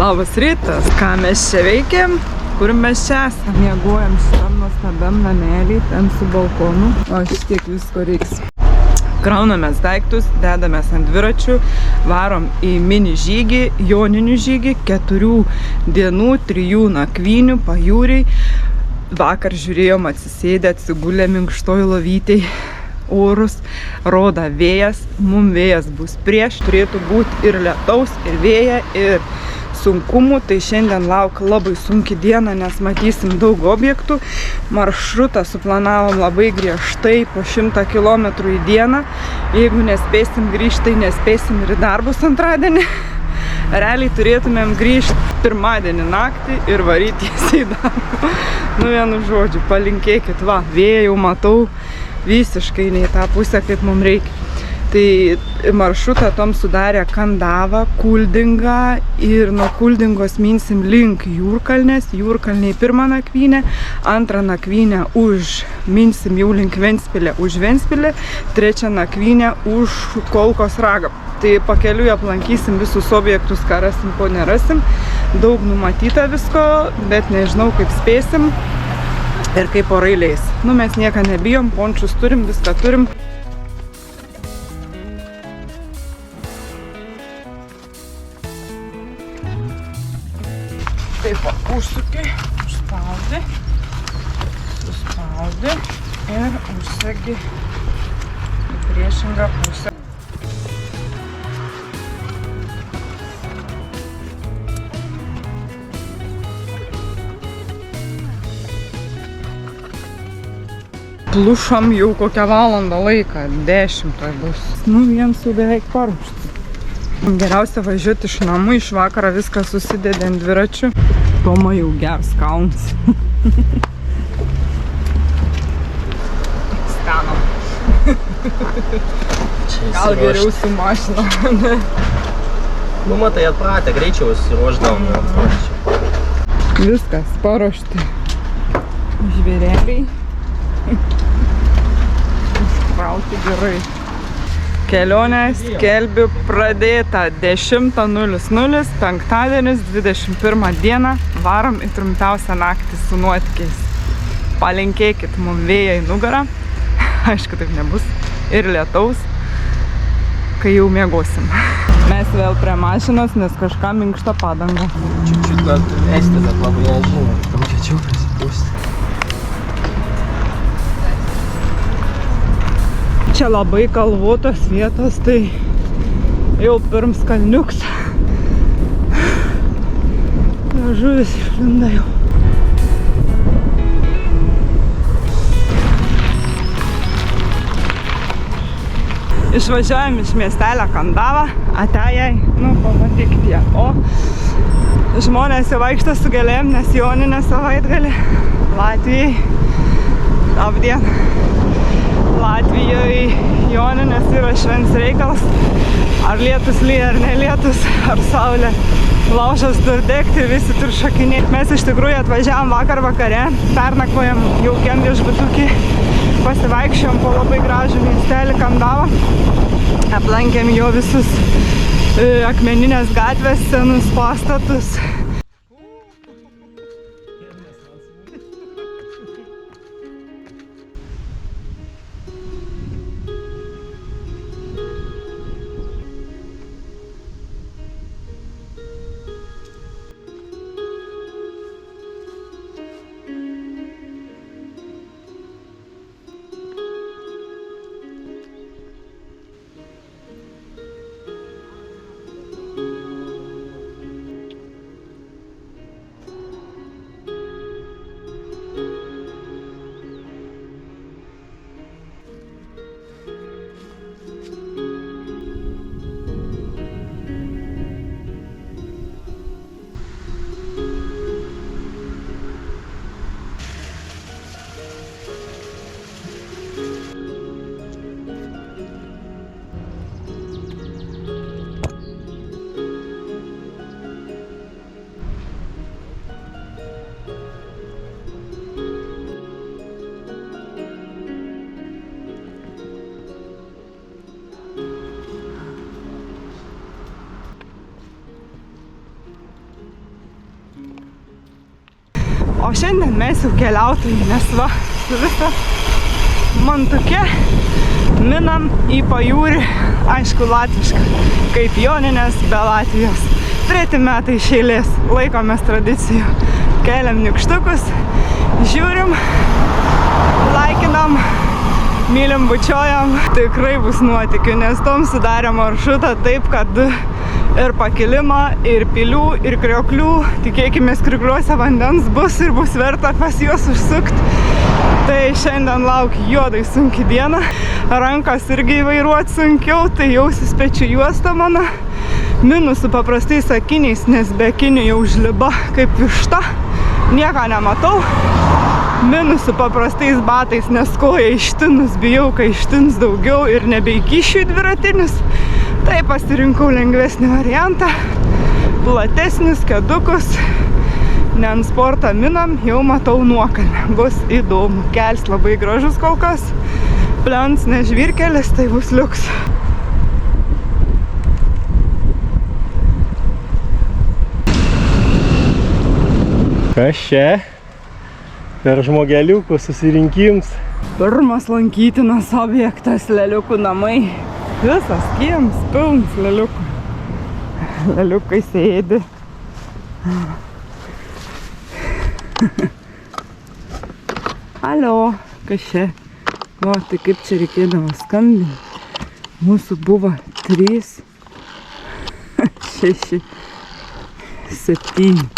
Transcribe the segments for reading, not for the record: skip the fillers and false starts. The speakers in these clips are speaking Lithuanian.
Labas rytas, ką mes čia veikiam, kur mes čia esam. Miegojam šitam nuostabiam namelį, ten su balkonu, o šitiek visko reiks. Kraunamės daiktus, dedamės ant dviračių, varom į mini žygį, joninių žygį, 4 dienų, 3 nakvynių, pajūriai. Vakar žiūrėjom atsisėdę, atsigulę minkštoj lovytei. Orus roda vėjas, mum vėjas bus prieš, turėtų būti ir lietaus, ir vėja, ir sunkumų, tai šiandien lauk labai sunki diena, nes matysim daug objektų. Maršrutą suplanavom labai griežtai, po 100 km į dieną. Jeigu nespėsim grįžti, tai nespėsim ir į darbus antradienį. Realiai turėtumėm grįžti pirmadienį naktį ir varyti tiesiai į darbą. Nu vienu žodžiu, palinkėkit, va, vėją jau matau visiškai ne į tą pusę, kaip mums reikia. Tai maršrutą tom sudarė Kandava, Kuldinga ir nuo Kuldingos minsim link Jūrkalnės. Jūrkalniai 1 nakvynę, 2 nakvynę minsim jau link Ventspilę, už Ventspilę, 3 nakvynę už Kolkos ragą. Tai pakeliui aplankysim visus objektus, ką rasim, ko nerasim. Daug numatyta visko, bet nežinau, kaip spėsim ir kaip orai leis. Nu, mes nieką nebijom, pončius turim, viską turim. Taip, užsuki, užspaudi, suspaudi ir užsegi į priešingą pusę. Plušam jau kokią valandą laiką, 10 tai bus. Nu, jiems jau beveik paruošta. Geriausia važiuoti iš namų, iš vakarą viską susidėdė ant dviračių. Toma jau gers kauns. Stanam. Gal geriau su mašina. Nu, matai, atpratę, greičiau įsiruošdavom. Viskas paruošti. Žvėreliai. Užkrauti gerai. Kelionę skelbiu pradėta 10:00, penktadienis, 21 dieną, varom į trumpiausią naktį su nuotykiais. Palinkėkit mum vėją į nugarą, aišku, taip nebus, ir lietaus, kai jau miegosim. Mes vėl prie mašinos, nes kažką minkšta padanga. Čiut gal esti, bet labai nežinau, tam kečiau prisipūsti. Čia labai kalvotos vietos, tai jau pirms kalniuks. Žuvis išlinda jau. Išvažiuojam iš miestelio Kandava, atėjai, nu, pamatykit ją. O žmonės jau vaikšto su gėlėm, nes joninė savaitgalį Latvijai. Labdien! Latvijoje joninės yra švents reikalas. Ar lietus lyja, ar nelietus, ar saulė. Laužas turi degti, visi turi šokinėti. Mes iš tikrųjų atvažiavom vakar vakare, pernakvojom jaukiam viešbutukį, pasivaikščiojom po labai gražų miestelį Kandavą. Aplankėm jo visus akmeninės gatvės, senus pastatus. O šiandien mes jau keliautojai, nes va, su visa mantuke minam į pajūrį, aišku, latvišką, kaip Joninės be Latvijos. 3 metai iš eilės laikomės tradicijų. Keliam nykštukus, žiūrim, laikinam, mylim, bučiuojam. Tikrai bus nuotykių, nes tom sudarė maršrutą taip, kad ir pakilimą, ir pilių, ir krioklių. Tikėkimės, kriokliuose vandens bus ir bus verta pas juos užsukti. Tai šiandien laukia juodai sunki diena. Rankas irgi įvairuoti sunkiau, tai jausis pečių juosta mano. Minusų paprastais akiniais, nes be akinių jau žliba kaip višta. Nieko nematau. Minusų paprastais batais, nes koja ištinus, bijau, kai ištins daugiau ir nebeįkišiu į dviratinius. Tai pasirinkau lengvesnį variantą, platesnius kedukus. Ne ant sportą minam, jau matau nuokalnę. Bus įdomu. Kels labai gražus kol kas. Plens nežvyrkelis, tai bus liuks. Kas čia? Per žmogeliukų susirinkims. Pirmas lankytinas objektas – leliukų namai. Visas kiems pilnas leliukų. Leliukai sėdi. Alio, kas čia? O, tai kaip čia reikėdavo skambinti? Mūsų buvo 3, 6, 7.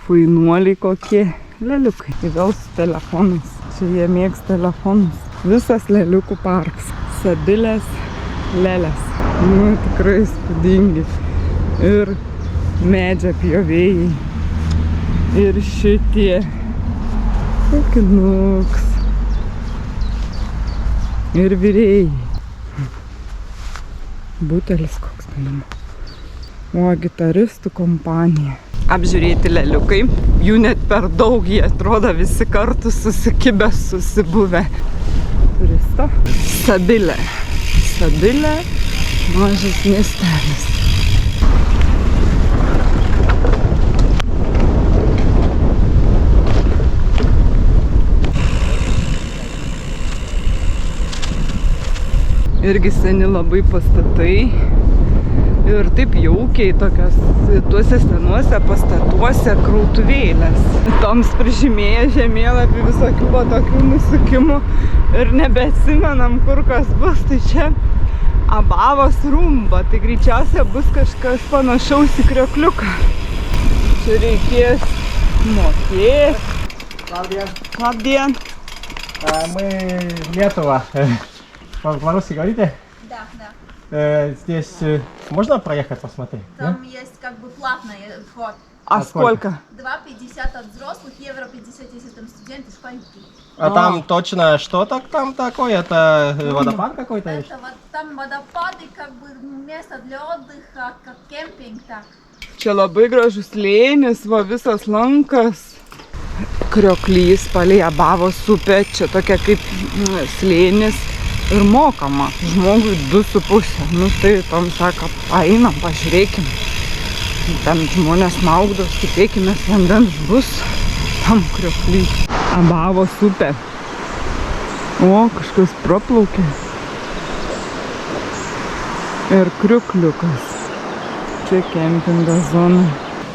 Fainuoliai kokie. Leliukai. Ir vėl su telefonais. Čia jie mėgs telefonus. Visas leliukų parkas. Sabilės lelės. Nu, tikrai įspūdingi. Ir medžio pjovėjai. Ir šitie. Kokinuks. Ir vyrėjai. Butelis koks manimo. O, gitaristų kompanija. Apžiūrėti leliukai. Jų net per daug, jie atrodo visi kartu susikibę, susibuvę. Turisto. Sabilė. Sabilė, mažas miestelis. Irgi seni labai pastatai. Ir taip jaukiai tokios, tuose senuose pastatuose krautuvėlės. Toms prižymėję žemėlapį visokių buvo tokių nusukimų ir nebeatsimenam, kur kas bus. Tai čia Abavos rumba, tai greičiausiai bus kažkas panašaus į kriokliuką. Čia reikės mokėti. Labdien. Labdien. Мы Летова. По-русски говорите? Да, да. Здесь можно проехать посмотреть? Там есть как бы платный вход. А сколько? 2,50 от взрослых, евро 50, если там студенты, школьники. А там точно что там такое? Это водопад какой-то? Это вот там водопады, как бы место для отдыха, как кемпинг, так. Čia labai gražus slėnis, va visas lankas. Krioklys palei Abavos upę, čia tokia kaip slėnis. Ir mokama žmogui 2,5. Nu tai tom sako, einam, pažiūrėkim. Ten žmonės maugdos, tikėkimės, vandens bus tam kriokly. Abavos upė. O, kažkas praplaukė. Ir kriokliukas. Čia kempingo zona.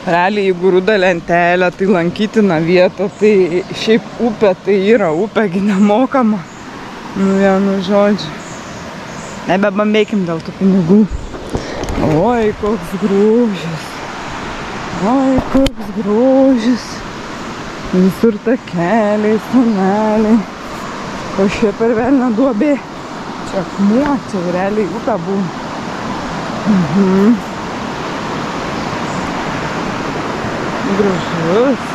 Realiai, jeigu ruda lentelė, tai lankytina vieta, tai šiaip upė, tai yra upė, gi nemokama. Nu, vienu žodžiu. Nebebambėkim dėl tų pinigų. Oi, koks grožis. Oi, koks grožis. Visur takeliai, suneliai. O šia per velnio duobė. Čia akmuo, čia realiai upė buvo. Gražus.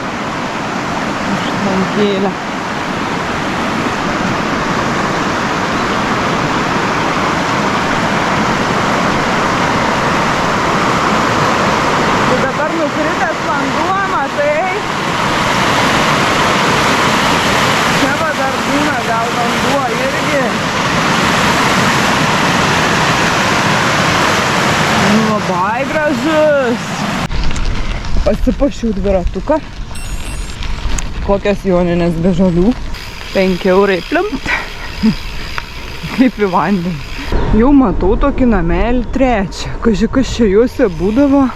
Užtankėlė. Nukritęs vanduo, matai. Čia va dar būna gal vanduo irgi. Labai gražus. Pasipašiau dviratuką. Kokias joninės be žalių. 5 eurai plimt. Kaip į vandenį. Jau matau tokį namelį trečią. Kaži, kas čia juose būdavo,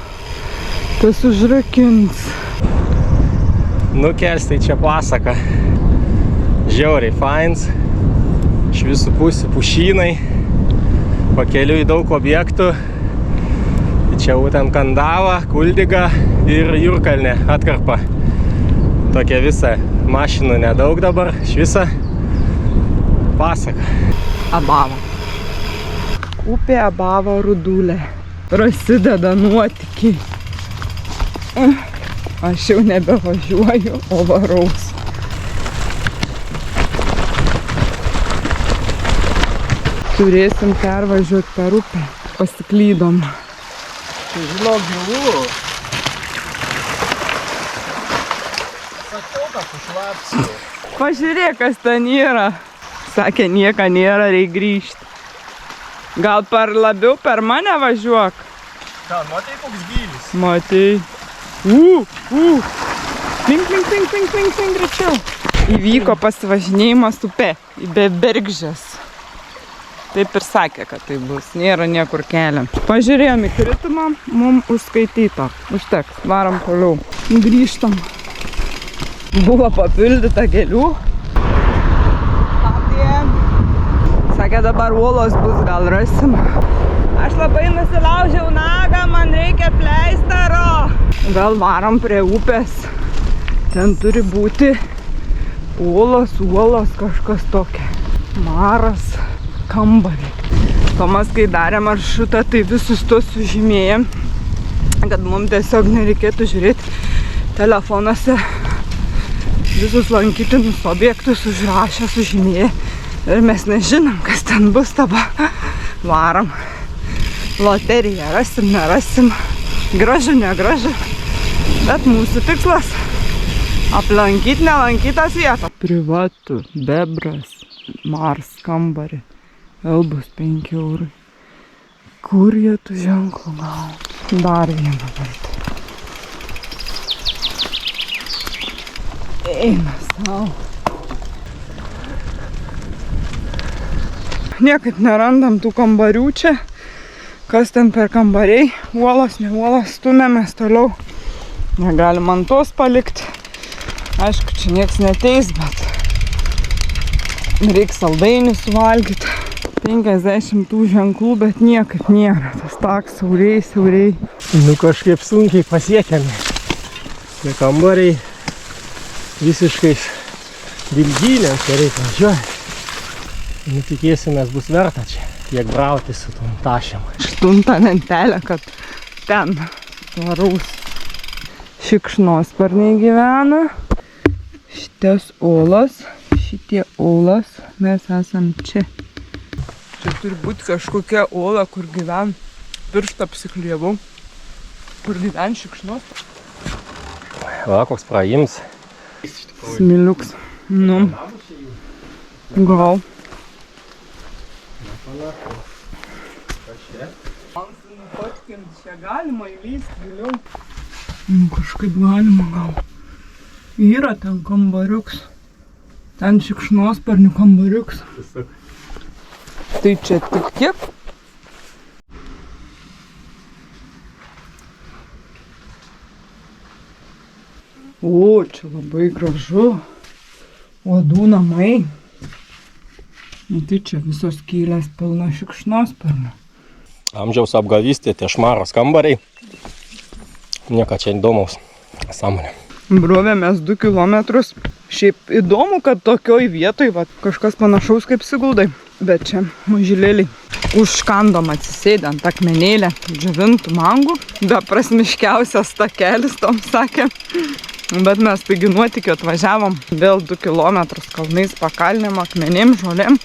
tas užrakins. Nukels, tai čia pasaka. Žiauriai fains. Iš visų pusių pušynai. Pakeliu į daug objektų. Čia būtent Kandava, Kuldiga ir Jurkalnė atkarpa. Tokia visa. Mašinų nedaug dabar. Iš viso pasaka. Abava. Upė Abava Rudulė. Prasideda nuotykiai. Aš jau nebevažiuoju, o varaus. Turėsim pervažiuoti per upę. Pasiklydom. Tai žinok, gilu. Sakiau, kad užlapsiu. Pažiūrėk, kas ten yra. Sakė, nieka nėra, reik grįžti. Gal labiau per mane važiuok? Ką, matai koks gylis? Matai. Klink, klink, klink, klink, klink, klink, greičiau. Įvyko pasivažinėjimas upe į Bebergžės. Taip ir sakė, kad tai bus. Nėra niekur keliam. Pažiūrėjom į kritimą, mums užskaityta. Užteks, varom toliau. Grįžtam. Buvo papildyta gėlių. Sakė, dabar uolos bus, gal rasim. Aš labai nusilaužiau nagą, man reikia pleistaro. Vėl varom prie upės. Ten turi būti uolos, kažkas tokia. Maras, kambarį. Tomas, kai darė maršrutą, tai visus tos sužymėję, kad mums tiesiog nereikėtų žiūrėti telefonuose. Visus lankytinus objektus užrašę, sužymėję. Ir mes nežinom, kas ten bus, dabar varam. Loteriją rasim, nerasim. Gražu, negražu. Bet mūsų tikslas aplankyti nelankytas vietą. Privatu, Bebras, Mars kambarį. Vėl bus 5 eurai. Kur jie tų ženklų gauti? Dar vieną kartą. Eina savo. Niekaip nerandam tų kambarių čia. Kas ten per kambariai? Uolos, ne uolos, stumėmės toliau. Negalim ant tos palikti. Aišku, čia nieks neteis, bet reikia saldainių suvalgyti. 50 tų ženklų, bet niekaip nėra. Tas taks siauriai. Nu kažkaip sunkiai pasiekiami. Tie kambariai visiškai dilgynės, čia reikia važiuoti. Tikėsimės bus verta čia tiek brauti su tom tašėm. Štunta lentelė, kad ten tvaraus šikšnosparniai gyvena. Šitie olas, mes esam čia. Čia turi būti kažkokia ola, kur gyven, pirštą apsiklievau, kur gyven šikšnosparniai. Va, koks prajims. Smiliuks. Nu, gal. Čia galima įlysti giliau. Kažkaip galima gal. Yra ten kambariuks. Ten šikšnosparnių kambariuks. Tai čia tik tiek. O, čia labai gražu. Uodų namai. Tai čia visos skylės pilna šikšnosparnių. Amžiaus apgavystė, tie šmaros kambariai. Nieko čia įdomaus. Sąmonė. Brovėmės 2 kilometrus. Šiaip įdomu, kad tokioj vietoj kažkas panašaus kaip Siguldai. Bet čia mažylėliai. Užkandom atsisėdę ant akmenėlę džiovintų mangų. Beprasmiškiausias takelis, tom sakė. Bet mes taigi nuotykio atvažiavom vėl 2 kilometrus kalnais, pakalnėm, akmenėm, žolėm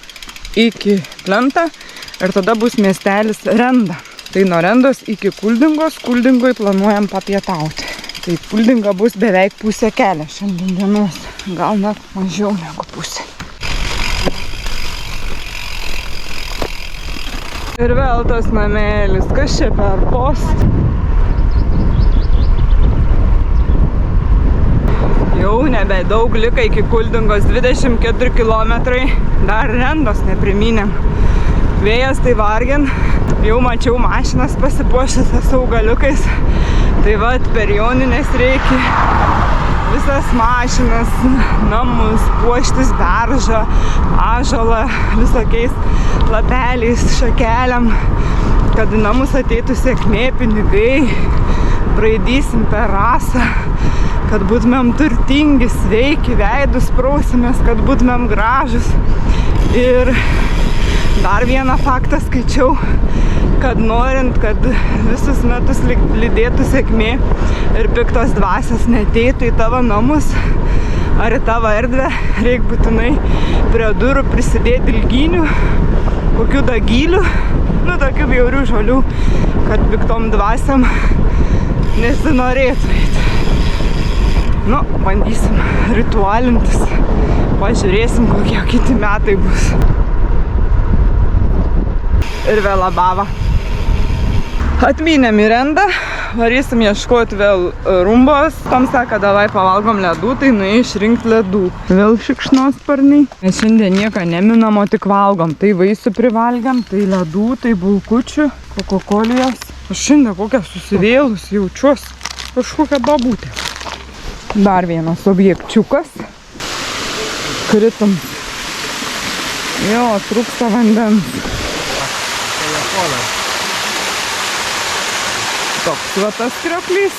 iki Plentą. Ir tada bus miestelis Renda. Tai nuo Rendos iki Kuldingos. Kuldingoj planuojam papietauti. Tai Kuldinga bus beveik pusė kelio šiandien dienos. Gal net mažiau negu pusė. Ir vėl tas namelis. Kas čia per post? Nebedaug liko iki Kuldingos, 24 kilometrai, dar rendos neprimynėm. Vėjas tai vargin, jau mačiau mašinas pasipuošęs augaliukais, tai vat per Joninės reikia visas mašinas, namus, puoštis beržą, ąžuolą, visokiais lapeliais, šakeliam, kad į namus ateitų sėkmė, pinigai, braidysim per rasą, kad būtumėm turtingi, sveiki, veidus prausimės, kad būtumėm gražus. Ir dar vieną faktą skaičiau, kad norint, kad visus metus lydėtų sėkmė ir piktos dvasios neteitų į tavo namus ar į tavo erdvę, reik būtinai prie durų prisidėti ilginių, kokių dagylių, tokių bjaurių žolių, kad piktom dvasiam nesinorėtų eiti. Bandysim ritualintis, pažiūrėsim, kokie kiti metai bus. Ir vėl Abava. Atmynėm į rendą, varysim ieškoti vėl rumbos. Tom sako, davai pavalgom ledų, tai nuėjai išrinkti ledų. Vėl šikšnosparniai. Mes šiandien nieko neminam, o tik valgom. Tai vaisių privalgiam, tai ledų, tai bulkučių, kokokolijos. Aš šiandien kokią susivėlus jaučiuos, kažkokią babutę. Dar vienas objekčiukas. Kritum. Jo, trūksta vandens. Toks va tas krioklys.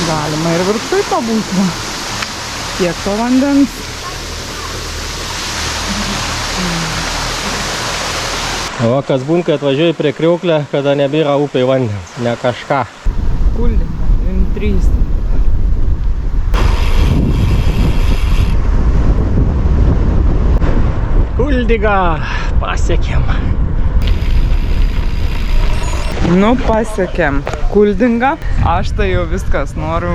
Galima ir viršui pabūti. Tiek to vandens. O kas būn, kai atvažiuoji prie krioklę, kada nebėra upėj vandens, ne kažką. Kuldinga, 23. Kuldingą pasiekėm. Pasiekėm Kuldingą. Aš tai jau viskas, noriu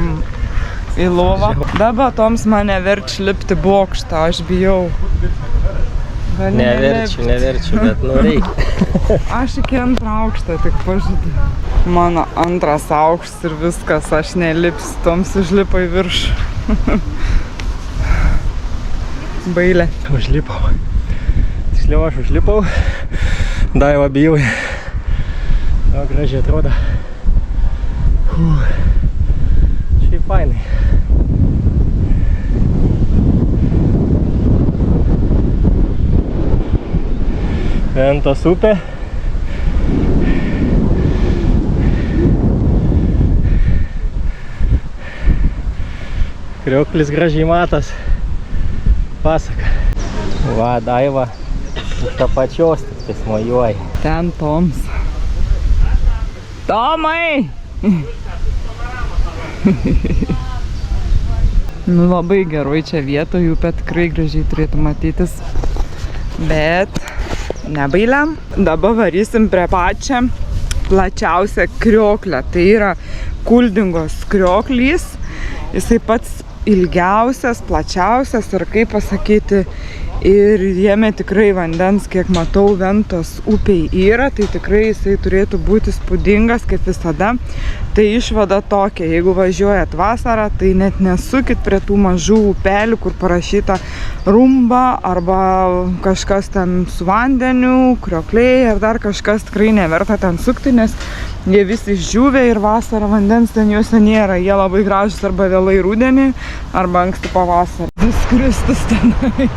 į lovą. Dabar Toms mane verčia lipti bokštą, aš bijau. Neverčiu, bet reikia. Aš iki antrą aukštą tik pažadu. Mano antras aukštas ir viskas, aš nelipsiu, Toms užlipo į viršų. Bailė. Užlipau. Tiksliau aš užlipau. Daiva bijau. O gražiai atrodo. Šiaip fainai. Ventos upė. Krioklis gražiai matas. Pasaka. Va, Daiva iš to pačios tik tais mojuoja. Ten Toms. Tomai! Labai geroj čia vietoj, upė tikrai gražiai turėtų matytis. Bet nebailiam. Dabar varysim prie pačią plačiausią krioklę. Tai yra Kuldingos krioklys. Jisai pats ilgiausias, plačiausias ir kaip pasakyti. Ir jame tikrai vandens, kiek matau, Ventos upėj yra. Tai tikrai jisai turėtų būti spūdingas, kaip visada. Tai išvada tokia, jeigu važiuojat vasarą, tai net nesukit prie tų mažų upelių, kur parašyta rumba arba kažkas ten su vandeniu, kriokliai ar dar kažkas, tikrai neverta ten sukti, nes jie visi išdžiūvę ir vasarą vandens ten juose nėra. Jie labai gražus arba vėlai rudenį, arba anksti pavasarį. Kristus tenai.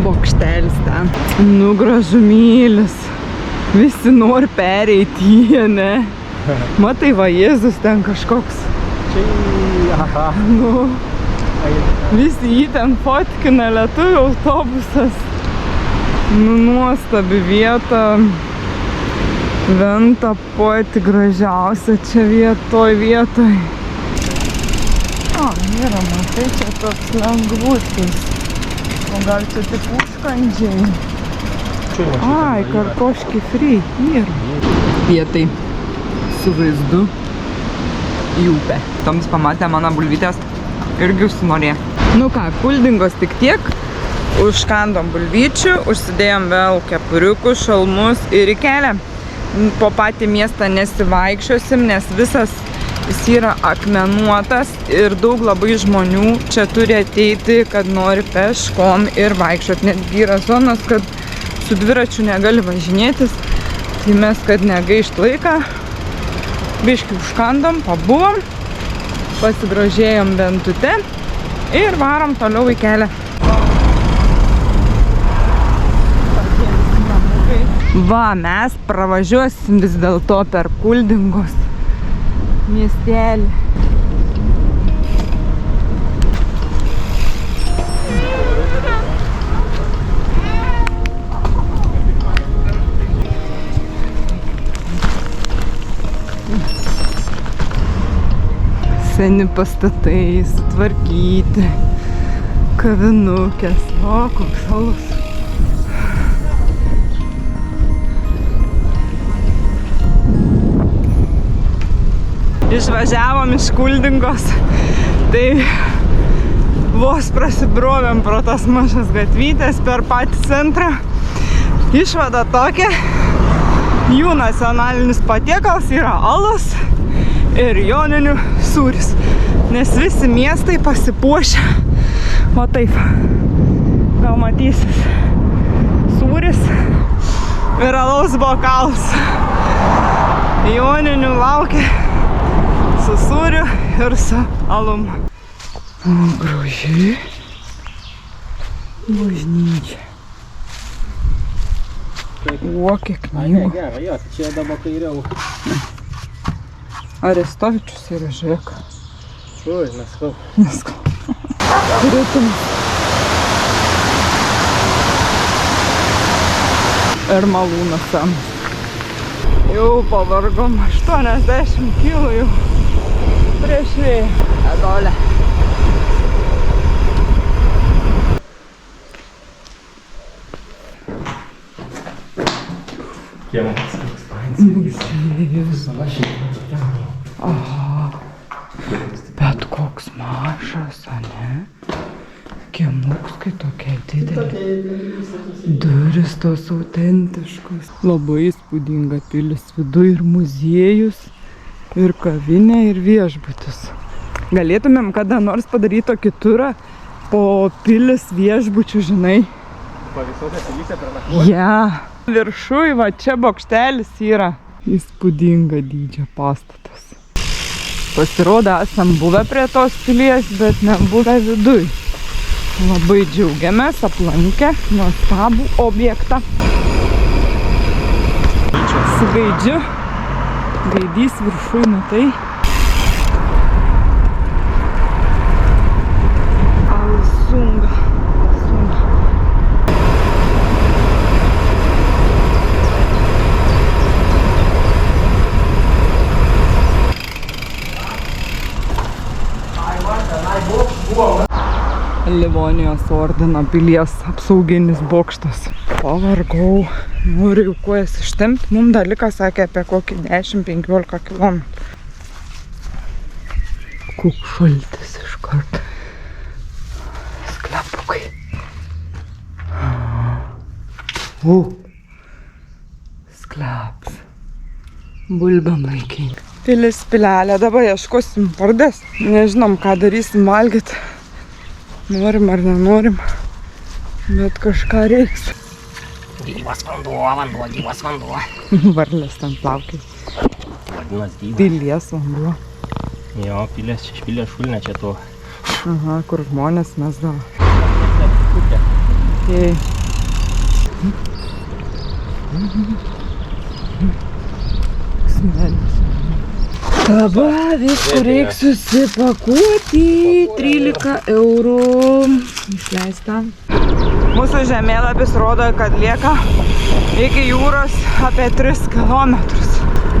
Bokštelis ten. Gražumėlis. Visi nori pereiti jį, ne? Matai, va, Jėzus ten kažkoks. Visi jį ten fotkina, lietuvių autobusas. Nuostabi vieta. Venta pati gražiausia čia vietoj. Yra, matai, čia toks lengvutis. O gal čia tik užkandžiai? Ai, karkoški free. Yra. Pietai su vaizdu į upę. Toms pamatė mano bulvytės irgi užsinorė. Ką, Kuldingos tik tiek. Užkandom bulvyčių, užsidėjom vėl kepuriukus, šalmus ir į kelią. Po patį miestą nesivaikščiosim, nes visas jis yra akmenuotas ir daug labai žmonių čia turi ateiti, kad nori peškom ir vaikščiot. Netgi yra zonos, kad su dviračiu negali važinėtis. Tai mes, kad negaišt laiką, biškį užkandom, pabuvom, pasigrožėjom Ventute ir varom toliau į kelią. Va, mes pravažiuosim vis dėlto per Kuldingos miestelį. Seni pastatai, sutvarkyti, kavinukės, o koks alus. Išvažiavom iš Kuldingos, tai vos prasibrovėm pro tas mažas gatvytės per patį centrą. Išvada tokia, jų nacionalinis patiekalas yra alus ir joninių sūris, nes visi miestai pasipuošia, o taip, gal matysis sūris ir alaus bokalas. Joninių laukia su sūriu ir su alum. Graži bažnyčia. O, kiek knygų. Gerai, jo, čia dabar kairiau. Arestovičius yra, žiūrėk. Oi, neskau. Neskau. Turėtum. Ir malūnas tam. Jau pavargom 80 kilų jau. Prieš vėją. Edolė. Kiemas koks pains. Aha. Bet koks mažas, ane? Kiemuks kai tokia didelė. Duris tos autentiškos. Labai įspūdinga pilis. Viduj ir muziejus, ir kavinė, ir viešbutis. Galėtumėm kada nors padaryti tokį turą po pilis viešbučių, žinai. Po visokią pilyse per nakvotę? Ja. Viršuj, va čia bokštelis yra. Įspūdinga dydžio pastatas. Pasirodo, esam buvę prie tos pilies, bet nebuvę viduj. Labai džiaugiamės aplankę nuostabų objektą. Su gaidžiu. Gaidys viršuj, matai. Alsunga. Livonijos ordino pilies apsauginis bokštas. Pavargau, noriu kojas ištempt. Mums dalykas sakė apie kokį 10-15 km. Koks šaltis iškart. Sklepukai. Skleps. Bulbam laikink. Pilis pilelė, dabar ieškosim pardės. Nežinom, ką darysim valgyti. Norim ar nenorim, bet kažką reiks. Gyvas vanduo, gyvas vanduo. Varlės ten plaukia. Vadinas gyvas. Pilies vanduo. Jo, pilės čia išpilės šulnė čia to. Aha, kur žmonės mesdavo. Okay. Smelis. Dabar viskur reikia susipakuoti. 13 eurų išleista. Mūsų žemėlapis rodo, kad lieka iki jūros apie 3 kilometrus.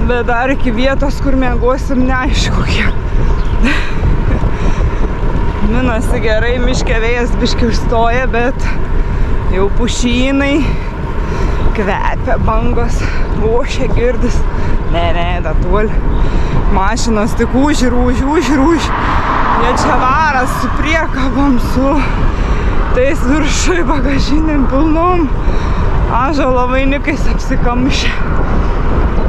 Bet dar iki vietos, kur miegosim, neaišku kiek. Minasi gerai, miške vėjas biški užstoja, bet jau pušynai kvepia, bangos, ošia girdis. Ne, da toli. Mašinos tik už. Jie čia varas su priekabom, su Tais viršui bagažinėm pilnom ąžuolo vainikais apsikamšę.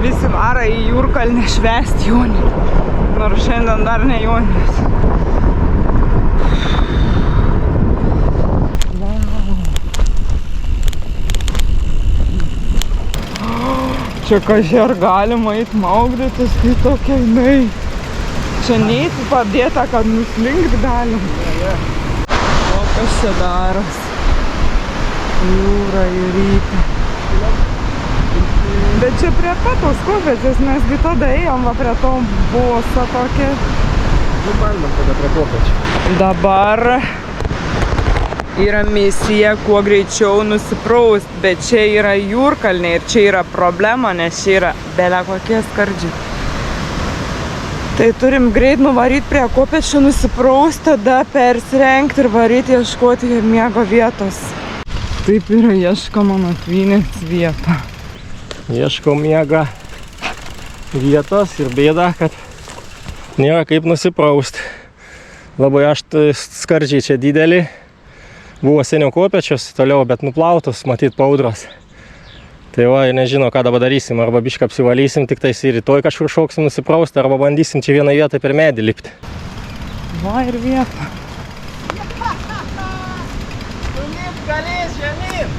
Visi vara į Jūrkalnę švęsti Jonį. Nors šiandien dar ne Joninės. Čia kažkai ar galima eit maugdytis, kai tokia jinai. Čia neįti padėta, kad nuslinkt galim. O kas čia daras? Jūra į rytą. Bet čia prie patos kopėčias, mesgi tada ėjom, va prie to bosa tokia. Nu, bandom tada prie kopėčių. Dabar yra misija kuo greičiau nusipraust, bet čia yra Jūrkalnė ir čia yra problema, nes čia yra bele kokie skardžiai. Tai turim greit nuvaryt prie kopėčių, nusipraust, tada persirengti ir varyti ieškoti miego vietos. Taip yra ieškoma nakvynės vieta. Ieškau miego vietos ir bėda, kad nėra kaip nusipraust. Labai skardžiai čia didelį. Buvo seniau kopėčios, toliau, bet nuplautos, matyt, paudros. Tai va, nežino, ką dabar darysim. Arba bišką apsivalysim, tik tais ir rytoj kažkur šauksim nusipraust, arba bandysim čia vieną vietą per medį lipti. Va ir vieta. Nulip galės žemyn!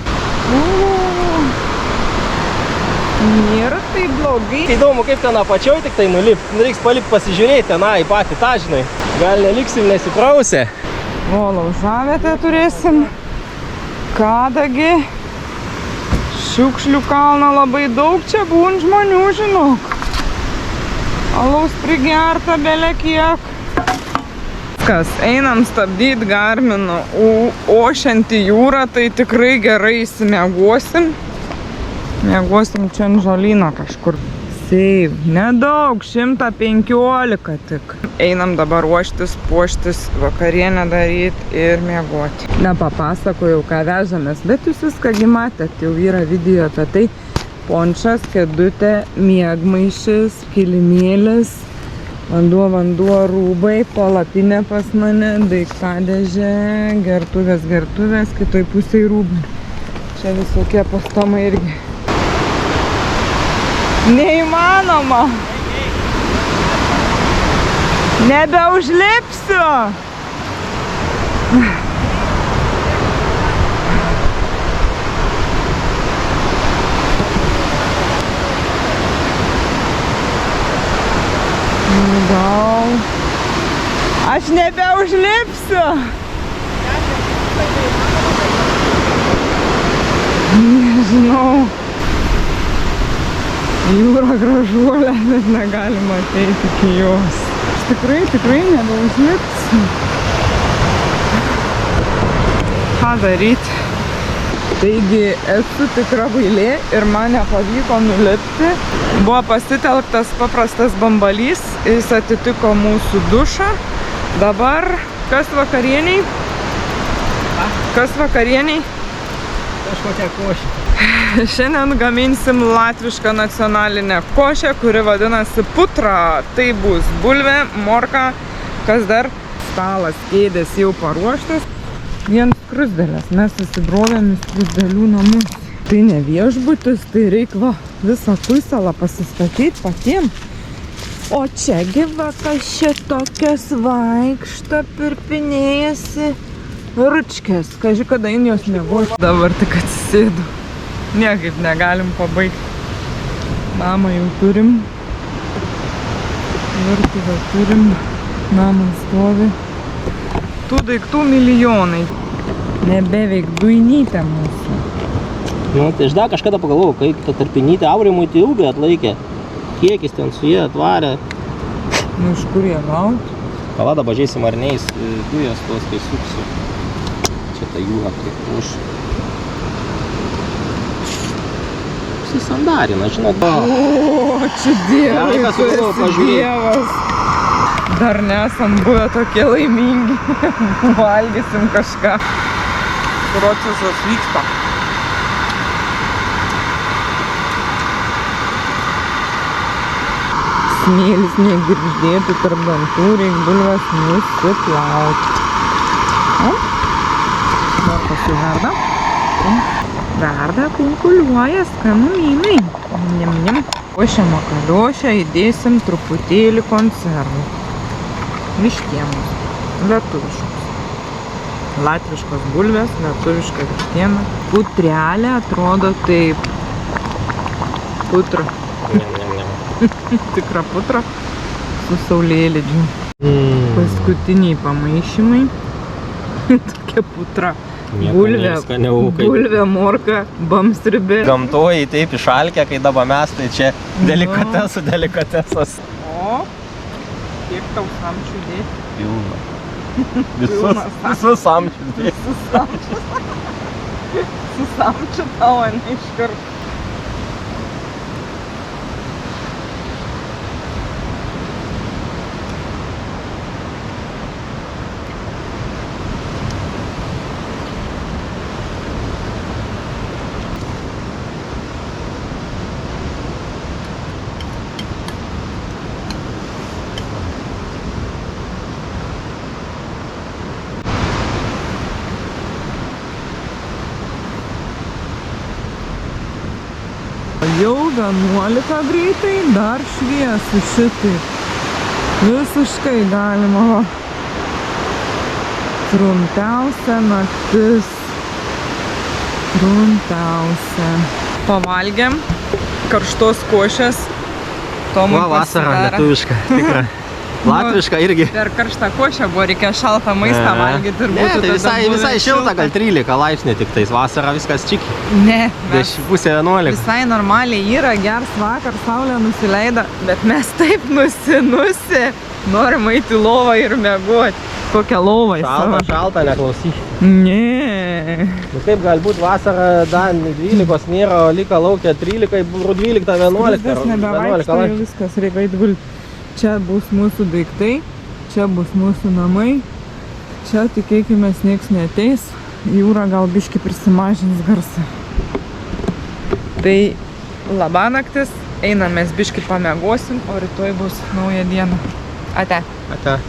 Nėra tai blogai. Įdomu, kaip ten apačioj tik tai nulip. Reiks palikt pasižiūrėti tenai patį tą, žinai. Gal neliksim nesiprausę. O, laužavietę turėsim. Kadagi. Šiukšlių kalną labai daug čia būn žmonių, žinok. Alaus prigerta bele kiek. Kas, einam stabdyt Garmino ošiantį jūrą, tai tikrai gerai įsimiegosim. Miegosim čia ant žolyno kažkur. Save. Nedaug, 115 tik. Einam dabar ruoštis, puoštis, vakarienę daryti ir miegoti. Nepapasakojau, ką vežamės, bet jūs viską gi matėt, jau yra video apie tai. Pončas, kėdutė, miegmaišis, kilimėlis, vanduo, rūbai, palapinė pas mane, daiktadėžė, gertuvės, kitoj pusėj rūbai. Čia visokie postomai irgi. Neįmanoma. Nebeužlipsiu. Gal. Aš nebeužlipsiu. Nežinau. Jūra gražuolė, bet negalima ateiti iki jos. Aš tikrai nebeužlipsiu. Ką daryti? Taigi esu tikra bailė ir man nepavyko nulipti. Buvo pasitelktas paprastas bambalys, jis atitiko mūsų dušą. Dabar kas vakarieniai? Kažkokia košė. Šiandien gaminsim latvišką nacionalinę košę, kuri vadinasi putra. Tai bus bulvė, morka, kas dar? Stalas, kėdės jau paruoštas. Vien skruzdėlės, mes įsibrovėm į skruzdėlių namus. Tai ne viešbutis, tai reikva visą kuisalą pasistatyti patiem. O čiagi va, kas čia tokias vaikšto, pirpinėjasi ručkės. Kaži, kada in jos miegojo. Dabar tik atsisėdu. Niekaip negalim pabaigti. Namą jau turim. Virtuvę turim. Namas stovi. Tų daiktų milijonai. Nebeveik duinytė mūsų. Nu, tai aš dar kažkada pagalvojau, kai ta tarpinytė Aurimui tai ilgai atlaikė. Kiekis ten su jie atvarė. Nu, iš kur jie gaut? Pala dabar žiūrėsim ar neis dujas tos, kai suksiu. Čia ta jūra kaip už. Sandarina, žinot. O, čia dievai, tu esi dievas. Dar nesam buvę tokie laimingi. Valgysim kažką. Procesas vyksta. Smėlis negirgždėtų tarp dantų, reik bulves nusiplauti. Dar Mūsų verda. Verda, kunkuliuoja skanumynai. Nim. O šią makaliošę įdėsim truputėlį konservų. Vištienos. Lietuviškos. Latviškos bulvės, lietuviška vištiena. Putrelė atrodo taip. Putra. Tikra putra su saulėlydžiu. Paskutiniai pamaišymai. Tokia putra. Bulvė, morka, bamsribė. Gamtoji taip išalkę, kai dabar mes, tai čia delikatesas. O, kiek tau samčių dėti? Pilna. Visus samčius dėti. Su samčiu tau, ne iš karto. Jau 11 greitai, dar šviesu šitaip. Visiškai galima, va. Trumpiausia naktis. Trumpiausia. Pavalgėm karštos košės. Tomui vasara lietuviška, tikra. Latviška irgi. Per karštą košę buvo, reikia šaltą maistą valgyti ir būtų tai visai šilta, gal 13 laipsnių tik tais, vasara viskas čiki. Ne, pusė 11. Visai normaliai yra, gers vakar, saulė nusileido, bet mes taip nusi, norim eiti lovą ir miegoti. Kokią lovą į savo? Šalta, neklausyk. Ne. Kaip galbūt vasara dar 12 nėra, lika laukia 13, 12, 11. Viskas nebevaikšto, viskas, reikia eiti gulti. Čia bus mūsų daiktai, čia bus mūsų namai, čia tikėkimės nieks neateis, jūra gal biškį prisimažins garsą. Tai labanaktis, einamės biškį pamiegosim, o rytoj bus nauja diena. Ate. Ate.